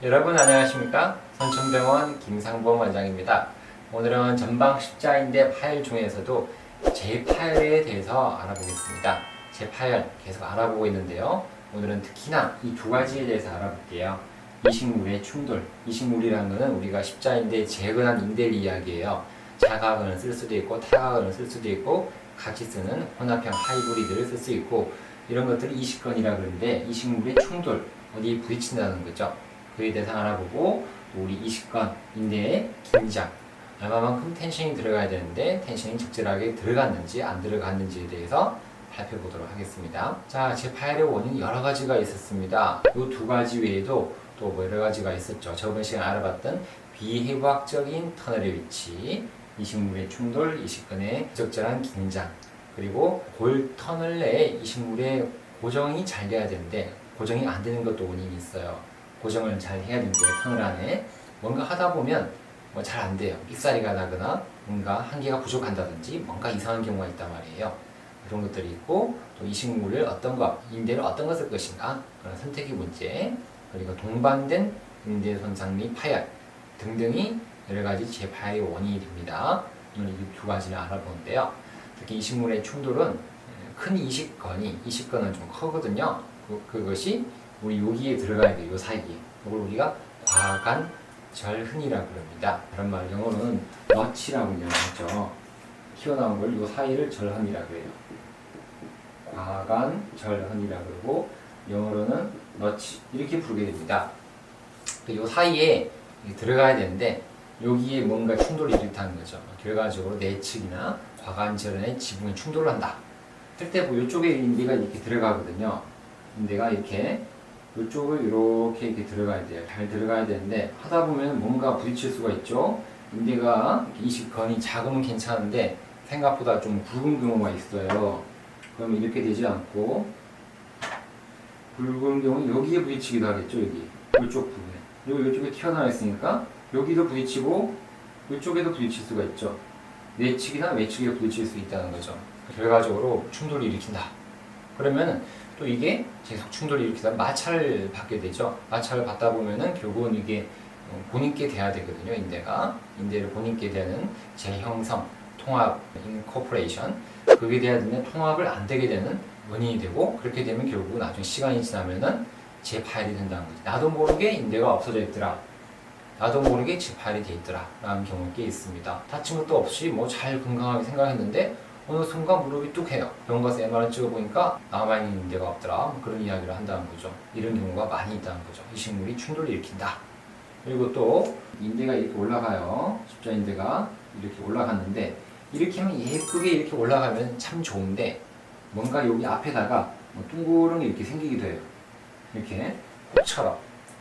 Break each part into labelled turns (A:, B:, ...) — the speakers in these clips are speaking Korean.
A: 여러분 안녕하십니까? 선천병원 김상범 원장입니다. 오늘은 전방 십자인대 파열 중에서도 재파열에 대해서 알아보겠습니다. 재파열 계속 알아보고 있는데요. 오늘은 특히나 이 두 가지에 대해서 알아볼게요. 이식물의 충돌. 이식물이라는 것은 우리가 십자인대에 재근한 인대를 이야기해요. 자가근을 쓸 수도 있고 타가근을 쓸 수도 있고 같이 쓰는 혼합형 하이브리드를 쓸 수 있고 이런 것들을 이식근이라 그러는데 이식물의 충돌, 어디에 부딪힌다는 거죠. 그에 대해서 알아보고 또 우리 이식근, 인대의 긴장, 얼마만큼 텐션이 들어가야 되는데 텐션이 적절하게 들어갔는지 안 들어갔는지에 대해서 살펴보도록 하겠습니다. 자, 재파열의 원인 여러 가지가 있었습니다. 이 두 가지 외에도 또 여러 가지가 있었죠. 저번 시간에 알아봤던 비해부학적인 터널의 위치, 이식물의 충돌, 이식근의 적절한 긴장, 그리고 골 터널 내에 이식물의 고정이 잘 돼야 되는데 고정이 안 되는 것도 원인이 있어요. 고정을 잘 해야 되는데 터널 안에 뭔가 하다 보면 잘 안 돼요. 삑사리가 나거나 뭔가 한계가 부족한다든지 뭔가 이상한 경우가 있단 말이에요. 그런 것들이 있고 또 이식물을 어떤 것, 인대를 어떤 것을 것인가 그런 선택의 문제, 그리고 동반된 인대 손상 및 파열 등등이 여러 가지 재파열의 원인이 됩니다. 오늘 이 두 가지를 알아보는데요. 특히 이식물의 충돌은 큰 이식근은 좀 크거든요. 그것이 우리 여기에 들어가야 돼요. 요 사이에. 이걸 우리가 과간절흔이라고 합니다. 그런 말 영어로는 너치라고 이야기하죠. 튀어나온 걸 요 사이를 절흔이라고 해요. 과간절흔이라고 그러고 영어로는 너치 이렇게 부르게 됩니다. 요 사이에 들어가야 되는데 여기에 뭔가 충돌을 일으키는 거죠. 결과적으로 내측이나 과간절흔의 지붕에 충돌을 한다. 그때 뭐 이쪽에 인대가 이렇게 들어가거든요. 인대가 이렇게 이쪽을 이렇게 들어가야 돼요. 잘 들어가야 되는데 하다 보면 뭔가 부딪힐 수가 있죠. 인대가 이식근이 작으면 괜찮은데 생각보다 좀 굵은 경우가 있어요. 그러면 이렇게 되지 않고 굵은 경우는 여기에 부딪히기도 하겠죠. 이쪽 부분에. 이쪽에 튀어나와 있으니까 여기도 부딪히고 이쪽에도 부딪힐 수가 있죠. 내측이나 외측에 부딪힐 수 있다는 거죠. 결과적으로 충돌을 일으킨다. 그러면 또 이게 계속 충돌을 일으키다 마찰을 받게 되죠. 마찰을 받다 보면은 결국은 이게 본인께 돼야 되거든요. 인대를 본인께 되는 재형성, 통합, 인코퍼레이션 그게 돼야 되는 통합을 안 되게 되는 원인이 되고 그렇게 되면 결국은 나중에 시간이 지나면은 재파열이 된다는 거죠. 나도 모르게 인대가 없어져 있더라. 나도 모르게 재파열이 돼 있더라. 라는 경우가 꽤 있습니다. 다친 것도 없이 뭐 잘 건강하게 생각했는데 어느 순간 무릎이 뚝해요. 병원 가서 MR을 찍어보니까 남아있는 인대가 없더라. 그런 이야기를 한다는 거죠. 이런 경우가 많이 있다는 거죠. 이식물이 충돌을 일으킨다. 그리고 또 인대가 이렇게 올라가요. 십자인대가 이렇게 올라갔는데 이렇게 하면 예쁘게 이렇게 올라가면 참 좋은데 뭔가 여기 앞에다가 뭐 둥그런 게 이렇게 생기기도 해요. 이렇게 꽃처럼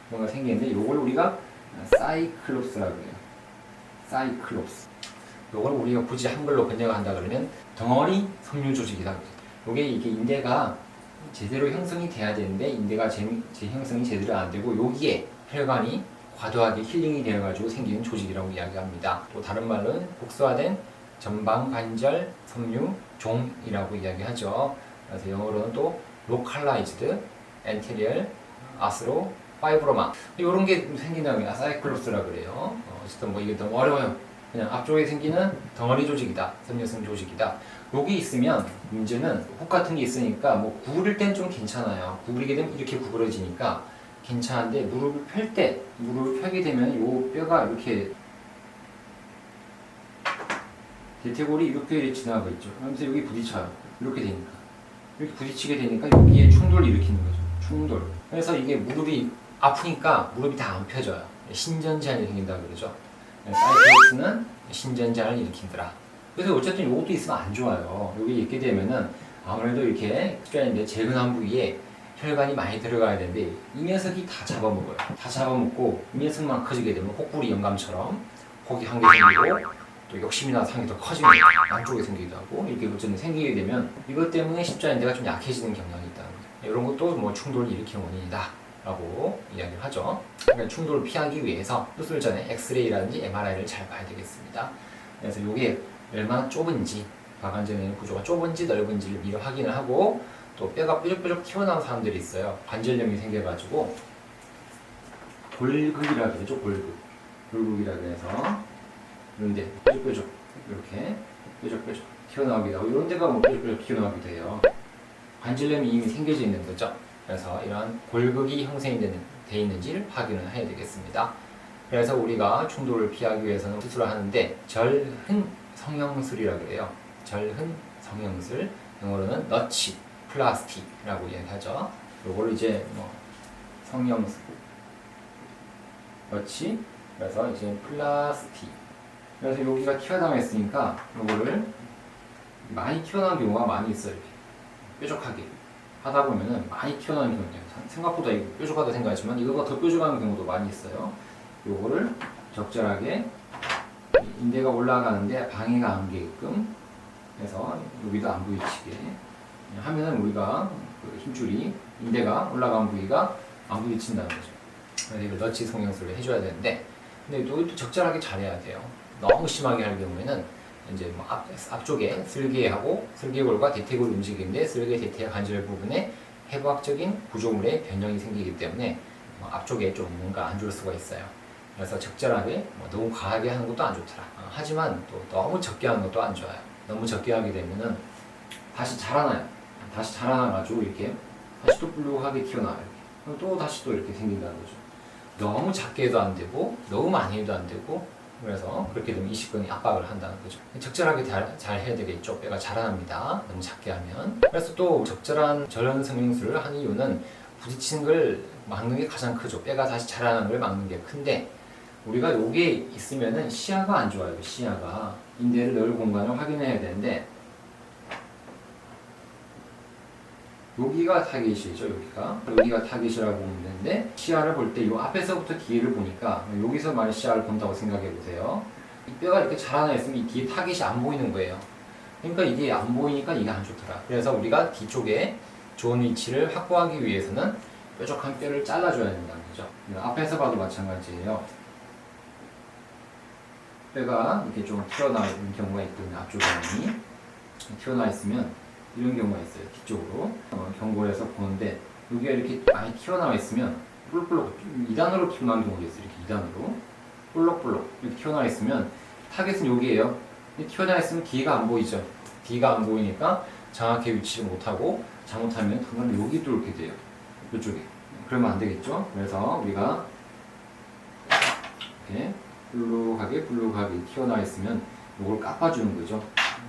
A: 뭔가 생기는데 이걸 우리가 사이클롭스라고 해요. 사이클롭스. 이걸 우리가 굳이 한글로 번역한다 그러면 덩어리 섬유 조직이다. 이게 인대가 제대로 형성이 돼야 되는데 인대가 형성이 제대로 안 되고 여기에 혈관이 과도하게 힐링이 되어가지고 생기는 조직이라고 이야기합니다. 또 다른 말로는 복수화된 전방관절 섬유종이라고 이야기하죠. 그래서 영어로는 또 localized anterior atherosclerosis 이런 게 생긴다면 사이클로스라고 그래요. 어쨌든 뭐 이게 너무 어려워요. 그냥 앞쪽에 생기는 덩어리 조직이다. 섬유성 조직이다. 여기 있으면 문제는 혹 같은 게 있으니까 뭐 구부릴 땐 좀 괜찮아요. 구부리게 되면 이렇게 구부러지니까 괜찮은데 무릎을 펴게 되면 이 뼈가 이렇게 대퇴골이 이렇게 지나가 있죠. 그러면서 여기 부딪혀요. 이렇게 부딪히게 되니까 여기에 충돌을 일으키는 거죠. 충돌. 그래서 이게 무릎이 아프니까 무릎이 다 안 펴져요. 신전 제한이 생긴다고 그러죠. 사이클로스는 신전 제한을 일으키더라. 그래서 어쨌든 이것도 있으면 안 좋아요. 여기 있게 되면은 아무래도 이렇게 십자인대 재근한 부위에 혈관이 많이 들어가야 되는데 이 녀석이 다 잡아먹어요. 다 잡아먹고 이 녀석만 커지게 되면 혹부리 영감처럼 혹이 한 개 생기고 또 욕심이나 상이 더 커지는 거예요. 안쪽에 생기기도 하고 이렇게 어쨌든 생기게 되면 이것 때문에 십자인대가 좀 약해지는 경향이 있다는 거죠. 이런 것도 뭐 충돌을 일으키는 원인이다 라고 이야기를 하죠. 그러니까 충돌을 피하기 위해서 수술 전에 엑스레이라든지 MRI를 잘 봐야 되겠습니다. 그래서 이게 얼마나 좁은지 박완전의 구조가 좁은지 넓은지를 미리 확인을 하고 또 뼈가 뾰족뾰족 튀어나온 사람들이 있어요. 관절염이 생겨가지고 골극이라 그러죠. 골극이라 그래서 이런데 뾰족뾰족 이렇게 뾰족뾰족 튀어나오기도 하고 이런 데가 뭐 뾰족뾰족 튀어나오기도 해요. 관절염이 이미 생겨져 있는 거죠. 그래서 이러한 골극이 형성이 돼 있는지를 확인을 해야 되겠습니다. 그래서 우리가 충돌을 피하기 위해서는 수술을 하는데 절흔 성형술이라고 그래요. 절흔 성형술, 영어로는 너치 플라스티라고 이야기하죠. 요걸 이제 뭐 성형술, 너치, 그래서 이제 플라스티. 그래서 여기가 튀어나와 있으니까 요거를 많이 튀어나온 경우가 많이 있어요. 이렇게 뾰족하게 하다 보면은 많이 튀어나오는 경우가 있어요. 생각보다 이거 뾰족하다 생각하지만 이거가 더 뾰족한 경우도 많이 있어요. 요거를 적절하게 인대가 올라가는데 방해가 안 되게끔 해서 여기도 안 부딪히게 하면은 우리가 그 힘줄이 인대가 올라간 부위가 안 부딪힌다는 거죠. 그래서 이걸 너치 성형술을 해줘야 되는데, 근데 또 적절하게 잘해야 돼요. 너무 심하게 할 경우에는 이제 뭐 앞쪽에 슬개하고 슬개골과 대퇴골이 움직이는데 슬개 대퇴 관절 부분에 해부학적인 구조물의 변형이 생기기 때문에 앞쪽에 좀 뭔가 안 좋을 수가 있어요. 그래서 적절하게 너무 과하게 하는 것도 안 좋더라. 하지만 또 너무 적게 하는 것도 안 좋아요. 너무 적게 하게 되면은 다시 자라나요. 다시 자라나가지고 이렇게 다시 또 불룩하게 튀어나와요. 이렇게. 또 다시 또 이렇게 생긴다는 거죠. 너무 작게 해도 안 되고 너무 많이 해도 안 되고, 그래서 그렇게 되면 이식근이 압박을 한다는 거죠. 적절하게 잘 해야 되겠죠. 뼈가 자라납니다. 너무 작게 하면. 그래서 또 적절한 절연 성형술을 하는 이유는 부딪히는 걸 막는 게 가장 크죠. 뼈가 다시 자라나는 걸 막는 게 큰데, 우리가 여기에 있으면은 시야가 안 좋아요. 시야가 인대를 넣을 공간을 확인해야 되는데, 여기가 타겟이죠. 여기가 타겟이라고 보면 되는데, 시야를 볼 때 이 앞에서부터 뒤를 보니까 여기서 만약 시야를 본다고 생각해 보세요. 이 뼈가 이렇게 자라나 있으면 이 뒤에 타겟이 안 보이는 거예요. 그러니까 이게 안 보이니까 이게 안 좋더라. 그래서 우리가 뒤쪽에 좋은 위치를 확보하기 위해서는 뾰족한 뼈를 잘라줘야 된다는 거죠. 앞에서 봐도 마찬가지예요. 뼈가 이렇게 좀 튀어나와 있는 경우가 있거든요. 앞쪽 부분이 튀어나와 있으면 이런 경우가 있어요. 뒤쪽으로 경골에서 보는데 여기가 이렇게 많이 튀어나와 있으면 볼록 2단으로 튀어나온 경우도 있어요. 이렇게 2단으로 볼록 이렇게 튀어나와 있으면 타겟은 여기에요. 튀어나와 있으면 뒤가 안 보이죠. 뒤가 안 보이니까 정확히 위치를 못하고 잘못하면 그건 여기 뚫게 돼요. 이쪽에. 그러면 안 되겠죠. 그래서 우리가 이렇게 불룩하게 튀어나와 있으면 이걸 깎아주는 거죠.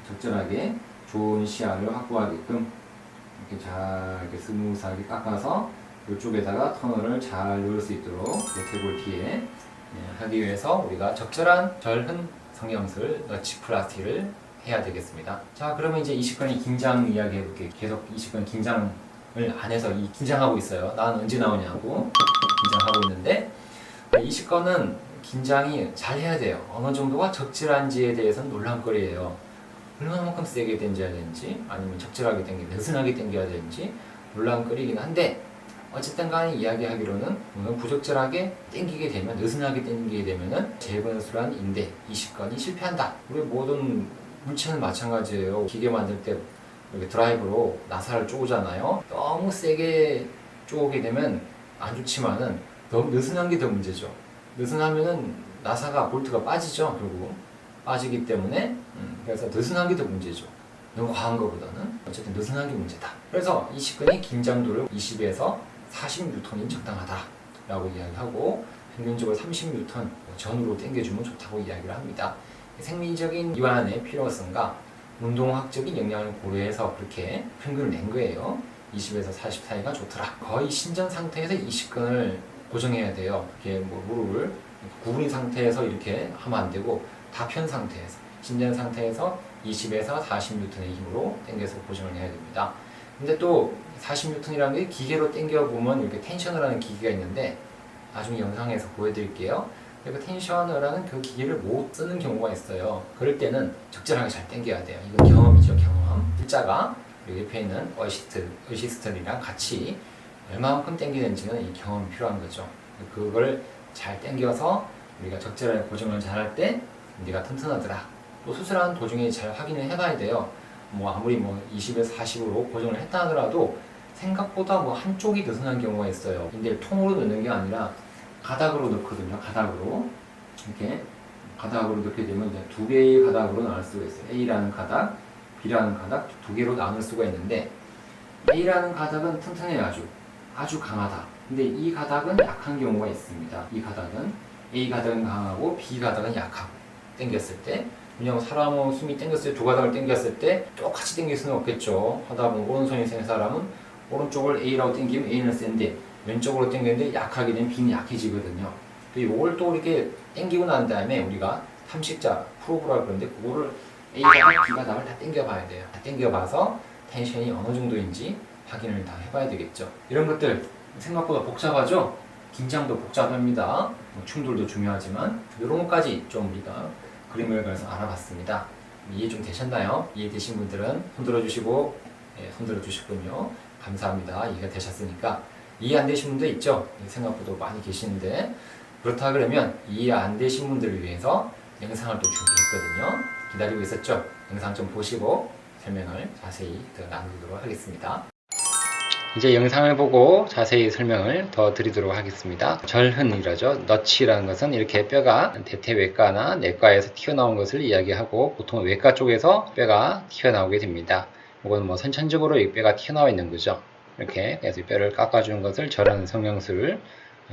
A: 적절하게 좋은 시야를 확보하게끔 이렇게 잘 이렇게 스무스하게 깎아서 이쪽에다가 터널을 잘 넣을 수 있도록 대퇴골 뒤에 하기 위해서 우리가 적절한 절흔 성형술 너치 플라스티를 해야 되겠습니다. 자, 그러면 이제 이식근이 긴장 이야기 해볼게요. 계속 이식근 긴장을 안 해서 긴장하고 있어요. 난 언제 나오냐고 긴장하고 있는데, 이식근은 긴장이 잘 해야 돼요. 어느 정도가 적절한지에 대해서는 논란거리예요. 얼마만큼 세게 당겨야 되는지, 아니면 적절하게 당겨, 느슨하게 당겨야 되는지 논란거리긴 한데, 어쨌든 간에 이야기하기로는 부적절하게 당기게 되면, 느슨하게 당기게 되면은 재건술한 인대, 이식근이 실패한다. 우리 모든 물체는 마찬가지예요. 기계 만들 때 이렇게 드라이브로 나사를 쪼잖아요. 너무 세게 쪼게 되면 안 좋지만은 너무 느슨한 게 더 문제죠. 느슨하면은 나사가 볼트가 빠지죠. 결국 빠지기 때문에 그래서 느슨한 게 더 문제죠. 너무 과한 것보다는 어쨌든 느슨한 게 문제다. 그래서 이식근이 긴장도를 20에서 40N이 적당하다라고 이야기하고, 평균적으로 30N 전후로 당겨주면 좋다고 이야기를 합니다. 생리적인 이완의 필요성과 운동학적인 영향을 고려해서 그렇게 평균을 낸 거예요. 20에서 40 사이가 좋더라. 거의 신전 상태에서 이식근을 고정해야 돼요. 이렇게 뭐 무릎을 구부린 상태에서 이렇게 하면 안 되고, 다 편 상태에서, 신전 상태에서 20에서 40N의 힘으로 당겨서 고정을 해야 됩니다. 근데 또 40N이라는 게 기계로 당겨보면 이렇게 텐션을 하는 기계가 있는데, 나중에 영상에서 보여드릴게요. 그 텐션을 하는 그 기계를 못 쓰는 경우가 있어요. 그럴 때는 적절하게 잘 당겨야 돼요. 이건 경험이죠, 경험. 일자가 여기 옆에 있는 어시스트랑 같이 얼마만큼 당기는지는 이 경험이 필요한 거죠. 그걸 잘 당겨서 우리가 적절하게 고정을 잘 할 때 인대가 튼튼하더라. 또 수술하는 도중에 잘 확인을 해봐야 돼요. 뭐 아무리 20에서 40으로 고정을 했다 하더라도 생각보다 한쪽이 느슨한 경우가 있어요. 인대를 통으로 넣는 게 아니라 가닥으로 넣거든요. 가닥으로 이렇게 가닥으로 넣게 되면 이제 두 개의 가닥으로 나눌 수가 있어요. A라는 가닥, B라는 가닥 두 개로 나눌 수가 있는데 A라는 가닥은 튼튼해요. 아주 강하다. 근데 이 가닥은 약한 경우가 있습니다. 이 가닥은 A 가닥은 강하고 B 가닥은 약하고 당겼을 때 왜냐면 사람은 숨이 당겼을 때 두 가닥을 당겼을 때 똑같이 당길 수는 없겠죠. 하다 보면 오른손이 센 사람은 오른쪽을 A라고 당기면 A는 센데 왼쪽으로 당겼는데 약하게 되면 B는 약해지거든요. 이걸 또 이렇게 당기고 난 다음에 우리가 탐식자 프로브라 그러는데 그거를 A 가닥, B 가닥을 다 당겨봐야 돼요. 다 당겨봐서 텐션이 어느 정도인지 확인을 다 해봐야 되겠죠. 이런 것들 생각보다 복잡하죠? 긴장도 복잡합니다. 충돌도 중요하지만 이런 것까지 좀 우리가 그림을 그려서 알아봤습니다. 이해 좀 되셨나요? 이해되신 분들은 손들어 주시고 손들어 주셨군요. 감사합니다. 이해가 되셨으니까 이해 안 되신 분도 있죠? 생각보다 많이 계시는데 그렇다 그러면 이해 안 되신 분들을 위해서 영상을 또 준비했거든요. 기다리고 있었죠? 영상 좀 보시고 설명을 자세히 더 나누도록 하겠습니다. 이제 영상을 보고 자세히 설명을 더 드리도록 하겠습니다. 절흔이라죠. 너치라는 것은 이렇게 뼈가 대퇴외과나 내과에서 튀어나온 것을 이야기하고 보통 외과 쪽에서 뼈가 튀어나오게 됩니다. 이건 뭐 선천적으로 이 뼈가 튀어나와 있는 거죠. 이렇게 그래서 뼈를 깎아주는 것을 절흔 성형술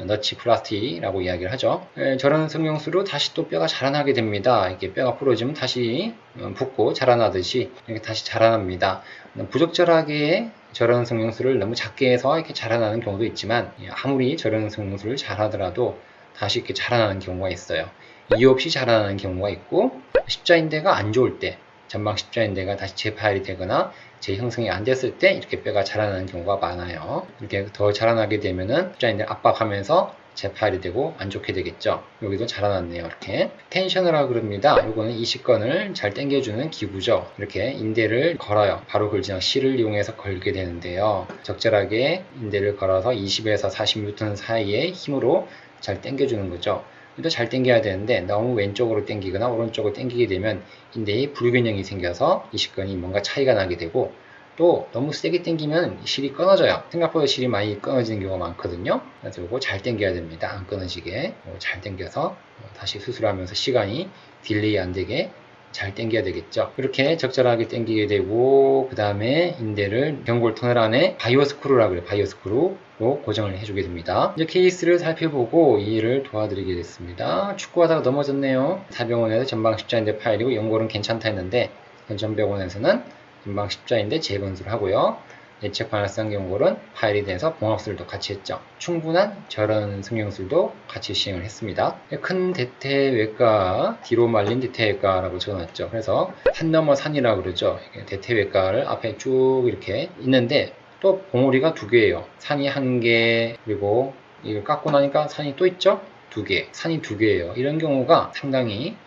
A: 너치 플라스티라고 이야기를 하죠. 저런 성형수로 다시 또 뼈가 자라나게 됩니다. 이렇게 뼈가 부러지면 다시 붓고 자라나듯이 이렇게 다시 자라납니다. 부적절하게 저런 성형수를 너무 작게 해서 이렇게 자라나는 경우도 있지만 아무리 저런 성형수를 잘하더라도 다시 이렇게 자라나는 경우가 있어요. 이유 없이 자라나는 경우가 있고 십자인대가 안 좋을 때 전방 십자인대가 다시 재파열이 되거나 재형성이 안 됐을 때 이렇게 뼈가 자라나는 경우가 많아요. 이렇게 더 자라나게 되면은 십자인대를 압박하면서 재파열이 되고 안 좋게 되겠죠. 여기도 자라났네요. 이렇게 텐셔너라고 그럽니다. 이거는 이식건을 잘 당겨주는 기구죠. 이렇게 인대를 걸어요. 바로 걸지나 실을 이용해서 걸게 되는데요. 적절하게 인대를 걸어서 20에서 40N 사이의 힘으로 잘 당겨주는 거죠. 또 잘 당겨야 되는데 너무 왼쪽으로 당기거나 오른쪽으로 당기게 되면 인대에 불균형이 생겨서 이식건이 뭔가 차이가 나게 되고 또 너무 세게 당기면 실이 끊어져요. 생각보다 실이 많이 끊어지는 경우가 많거든요. 그래서 이거 잘 당겨야 됩니다. 안 끊어지게 잘 당겨서 다시 수술하면서 시간이 딜레이 안 되게 잘 당겨야 되겠죠. 이렇게 적절하게 당기게 되고 그 다음에 인대를 경골 터널 안에 바이오스크루라고 그래요. 바이오스크루로 고정을 해주게 됩니다. 이제 케이스를 살펴보고 이해를 도와드리게 됐습니다. 축구하다가 넘어졌네요. 타병원에서 전방 십자인대 파열이고 연골은 괜찮다 했는데 전병원에서는 전방 십자인대 재건술을 하고요. 내측 반활성 연골은 파열이 돼서 봉합술도 같이 했죠. 충분한 저런 성형술도 같이 시행을 했습니다. 큰 대퇴외과, 뒤로 말린 대퇴외과라고 적어놨죠. 그래서 산 넘어 산이라고 그러죠. 대퇴외과를 앞에 쭉 이렇게 있는데 또 봉우리가 두 개예요. 산이 한 개, 그리고 이걸 깎고 나니까 산이 또 있죠? 두 개. 산이 두 개예요. 이런 경우가 상당히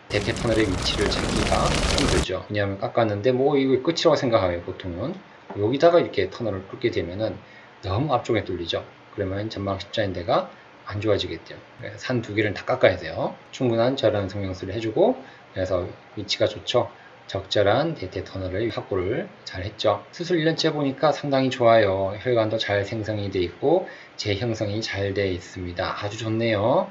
A: 대퇴 터널의 위치를 찾기가 힘들죠. 왜냐하면 깎았는데 뭐 이거 끝이라고 생각해요. 보통은. 여기다가 이렇게 터널을 뚫게 되면은 너무 앞쪽에 뚫리죠. 그러면 전방 십자인대가 안 좋아지겠죠. 산 두 개를 다 깎아야 돼요. 충분한 저런 성형술을 해주고 그래서 위치가 좋죠. 적절한 대퇴 터널을 확보를 잘 했죠. 수술 1년째 보니까 상당히 좋아요. 혈관도 잘 생성이 돼 있고 재형성이 잘 돼 있습니다. 아주 좋네요.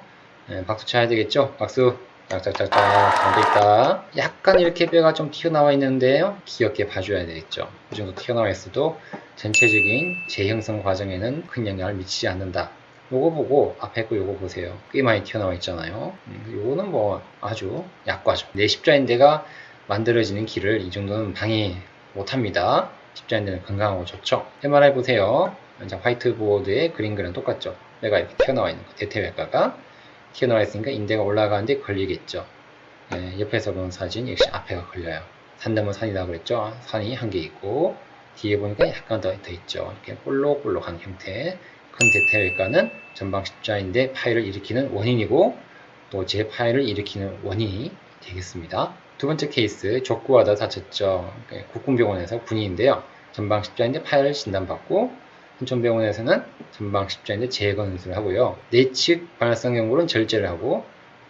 A: 박수 쳐야 되겠죠? 박수. 짝짝짝짝 잘 돼있다. 약간 이렇게 뼈가 좀 튀어나와 있는데요. 귀엽게 봐줘야 되겠죠. 이 정도 튀어나와 있어도 전체적인 재형성 과정에는 큰 영향을 미치지 않는다. 요거 보고 앞에 거 요거 보세요. 꽤 많이 튀어나와 있잖아요. 요거는 뭐 아주 약과죠. 내 십자인대가 만들어지는 길을 이 정도는 방해 못합니다. 십자인대는 건강하고 좋죠. MRI 보세요. 화이트보드에 그린 거랑 똑같죠. 뼈가 이렇게 튀어나와 있는 거. 대퇴외과가 튀어나와 있으니까 인대가 올라가는데 걸리겠죠. 옆에서 본 사진 역시 앞에가 걸려요. 산 넘어 산이라고 그랬죠. 산이 한 개 있고 뒤에 보니까 약간 더 있죠. 이렇게 볼록볼록한 형태. 큰 대퇴외과는 전방 십자인대 파열을 일으키는 원인이고 또 재파열을 일으키는 원인이 되겠습니다. 두 번째 케이스 족구하다 다쳤죠. 국군병원에서 군인인데요. 전방 십자인대 파열을 진단받고 순천병원에서는 전방 십자인대 재건술을 하고요. 내측 반활성 연골은 절제를 하고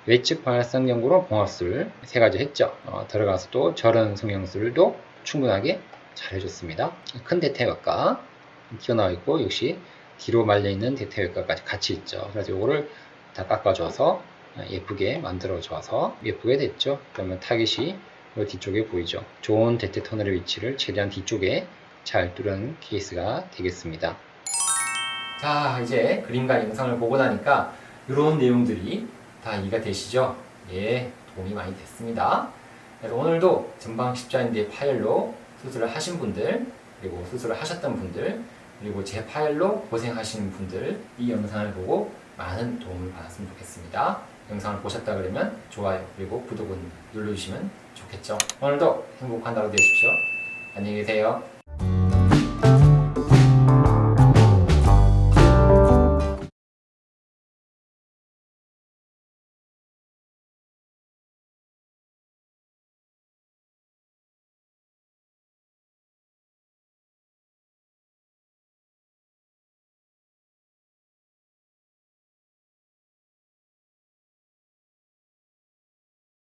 A: 외측 반활성 연골은 봉합술 세 가지 했죠. 들어가서 또 저런 성형술도 충분하게 잘 해줬습니다. 큰 대퇴외과 튀어나와 있고 역시 뒤로 말려 있는 대퇴외과까지 같이 있죠. 그래서 이거를 다 깎아줘서 예쁘게 만들어줘서 예쁘게 됐죠. 그러면 타깃이 이 뒤쪽에 보이죠. 좋은 대퇴 터널의 위치를 최대한 뒤쪽에 잘 뚫은 케이스가 되겠습니다. 자, 이제 그림과 영상을 보고 나니까 이런 내용들이 다 이해가 되시죠? 예, 도움이 많이 됐습니다. 그래서 오늘도 전방 십자인대 파열로 수술을 하신 분들, 그리고 수술을 하셨던 분들, 그리고 제 파열로 고생하시는 분들, 이 영상을 보고 많은 도움을 받았으면 좋겠습니다. 영상을 보셨다 그러면 좋아요, 그리고 구독은 눌러주시면 좋겠죠. 오늘도 행복한 하루 되십시오. 안녕히 계세요.